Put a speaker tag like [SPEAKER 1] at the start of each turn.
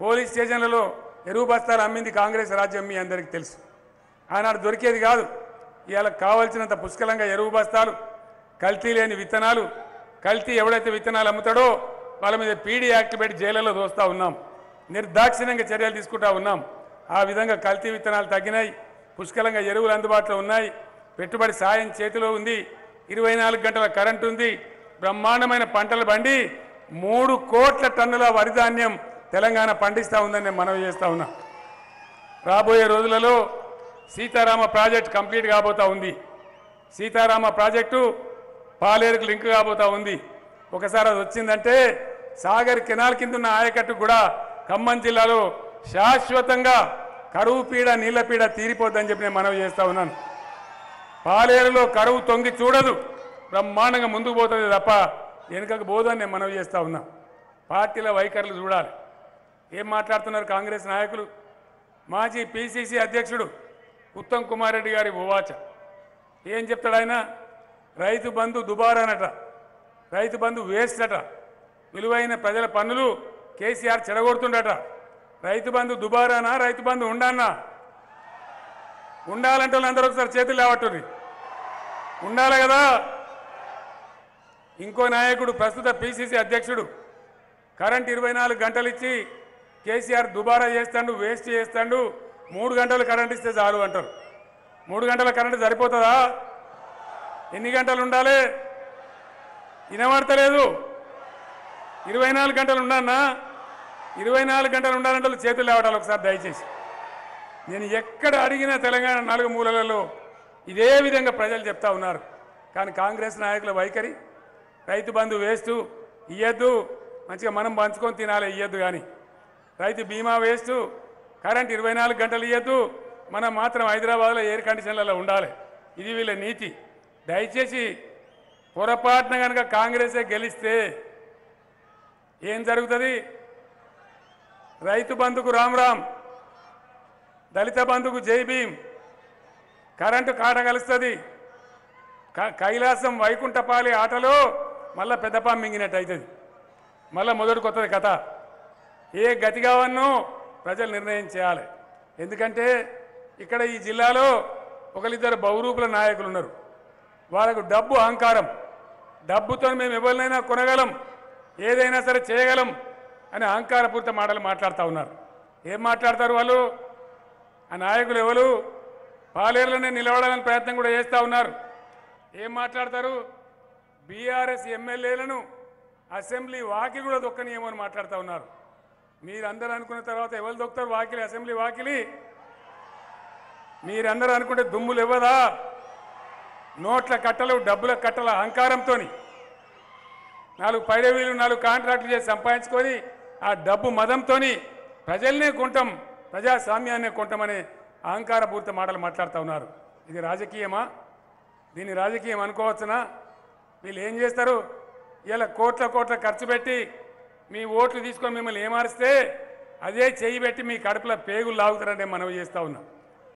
[SPEAKER 1] Police స్టేషన్లలో ఎరువు బస్తాలు అమ్మింది కాంగ్రెస్ రాజ్యం మీ అందరికీ తెలుసు. ఆనాడు దొరికేది కాదు. ఇవాళ కావాల్సినంత పుష్కలంగా ఎరువు బస్తాలు, కల్తీ లేని విత్తనాలు, కల్తీ ఎవడైతే విత్తనాలు అమ్ముతాడో వాళ్ళ మీద పీడీ యాక్ట్ పెట్టి జైళ్ళలో దోస్తూ ఉన్నాం. నిర్దాక్షిణ్యంగా చర్యలు తీసుకుంటా ఉన్నాం. ఆ విధంగా కల్తీ విత్తనాలు తగ్గినాయి. పుష్కలంగా ఎరువులు అందుబాటులో ఉన్నాయి. పెట్టుబడి సాయం చేతిలో ఉంది. 24 గంటల కరెంటు ఉంది. బ్రహ్మాండమైన పంటలు పండి 3 కోట్ల టన్నుల వరి ధాన్యం తెలంగాణ పండిస్తూ ఉందని నేను మనవి చేస్తూ ఉన్నా. రాబోయే రోజులలో సీతారామ ప్రాజెక్టు కంప్లీట్ కాబోతా ఉంది. సీతారామ ప్రాజెక్టు పాలేరుకు లింక్ కాబోతా ఉంది. ఒకసారి అది వచ్చిందంటే సాగర్ కెనాల్ కింద ఉన్న ఆయకట్టు కూడా ఖమ్మం జిల్లాలో శాశ్వతంగా కరువు పీడ, నీళ్ల పీడ తీరిపోద్దని చెప్పి నేను మనవి చేస్తూ ఉన్నాను. పాలేరులో కరువు తొంగి చూడదు, బ్రహ్మాండంగా ముందుకు పోతుంది తప్ప వెనుకకు పోదని నేను మనవి చేస్తూ ఉన్నా. పార్టీల వైఖరులు చూడాలి. ఏం మాట్లాడుతున్నారు కాంగ్రెస్ నాయకులు? మాజీ పిసిసి అధ్యక్షుడు ఉత్తమ్ కుమార్ రెడ్డి గారి ఉవాచ ఏం చెప్తాడు ఆయన? రైతు బంధు దుబారానట, రైతు బంధు వేస్ట్ అట, విలువైన ప్రజల పన్నులు కేసీఆర్ చెడగొడుతుండట. రైతు బంధు దుబారానా, రైతు బంధు ఉండాలన్నా? ఉండాలంటే వాళ్ళందరూ ఒకసారి చేతులు లేవట్టుర్రి. ఉండాలి కదా. ఇంకో నాయకుడు ప్రస్తుత పిసిసి అధ్యక్షుడు కరెంట్ 24 గంటలు ఇచ్చి కేసీఆర్ దుబారా చేస్తాడు, వేస్ట్ చేస్తాడు, 3 గంటలు కరెంట్ ఇస్తే చాలు అంటారు. 3 గంటల కరెంటు సరిపోతుందా? ఎన్ని గంటలు ఉండాలి? వినబడతలేదు. 24 గంటలు ఉండన్నా? 24 గంటలు ఉండాలంటే చేతులు లేవటాలి ఒకసారి దయచేసి. నేను ఎక్కడ అడిగినా తెలంగాణ 4 మూలలలో ఇదే విధంగా ప్రజలు చెప్తా ఉన్నారు. కానీ కాంగ్రెస్ నాయకుల వైఖరి రైతు బంధు వేస్తూ ఇయ్యద్దు, మంచిగా మనం పంచుకొని తినాలి ఇయ్యద్దు. కానీ రైతు బీమా వేస్తూ కరెంట్ 24 గంటలు ఇయ్యద్దు, మనం మాత్రం హైదరాబాద్లో ఎయిర్ కండిషన్లలో ఉండాలి. ఇది వీళ్ళ నీతి. దయచేసి పొరపాటున కనుక కాంగ్రెసే గెలిస్తే ఏం జరుగుతుంది? రైతు బంధుకు రామ్ రామ్, దళిత బంధుకు జై భీమ్, కరెంటు కాట కలుస్తుంది. కైలాసం వైకుంఠపాలి ఆటలో మళ్ళా పెద్దపా మింగినట్టు అవుతుంది. మళ్ళీ మొదటికి వస్తుంది కథ. ఏ గతి కావన్నో ప్రజలు నిర్ణయం చేయాలి. ఎందుకంటే ఇక్కడ ఈ జిల్లాలో ఒకరిద్దరు బహురూపుల నాయకులు ఉన్నారు. వాళ్ళకు డబ్బు అహంకారం, డబ్బుతో మేము ఎవరినైనా కొనగలం, ఏదైనా సరే చేయగలం అని అహంకారపూరిత మాటలు మాట్లాడుతూ ఉన్నారు. ఏం మాట్లాడతారు వాళ్ళు? ఆ నాయకులు ఎవరు? పాలేరులోనే నిలబడాలని ప్రయత్నం కూడా చేస్తూ ఉన్నారు. ఏం మాట్లాడతారు? బీఆర్ఎస్ ఎమ్మెల్యేలను అసెంబ్లీ వాకిలి కూడా దొక్కనియేమో అని మాట్లాడుతూ ఉన్నారు. మీరందరూ అనుకున్న తర్వాత ఎవరు దొక్కుతారు వాకిలి? అసెంబ్లీ వాకిలి మీరందరూ అనుకుంటే దుమ్ములు ఇవ్వదా? నోట్ల కట్టలు, డబ్బుల కట్టల అహంకారంతో 4 పైరవీలు, 4 కాంట్రాక్టులు చేసి సంపాదించుకొని ఆ డబ్బు మదంతో ప్రజల్నే కొంటాం, ప్రజాస్వామ్యాన్నే కొంటామనే అహంకారపూరిత మాటలు మాట్లాడుతూ ఉన్నారు. ఇది రాజకీయమా? దీన్ని రాజకీయం అనుకోవచ్చునా? వీళ్ళు ఏం చేస్తారు? ఇలా కోట్ల కోట్ల ఖర్చు పెట్టి మీ ఓట్లు తీసుకొని మిమ్మల్ని ఏమారిస్తే అదే చెయ్యి పెట్టి మీ కడుపులో పేగులు లాగుతారంటే మనవి చేస్తూ ఉన్నాం.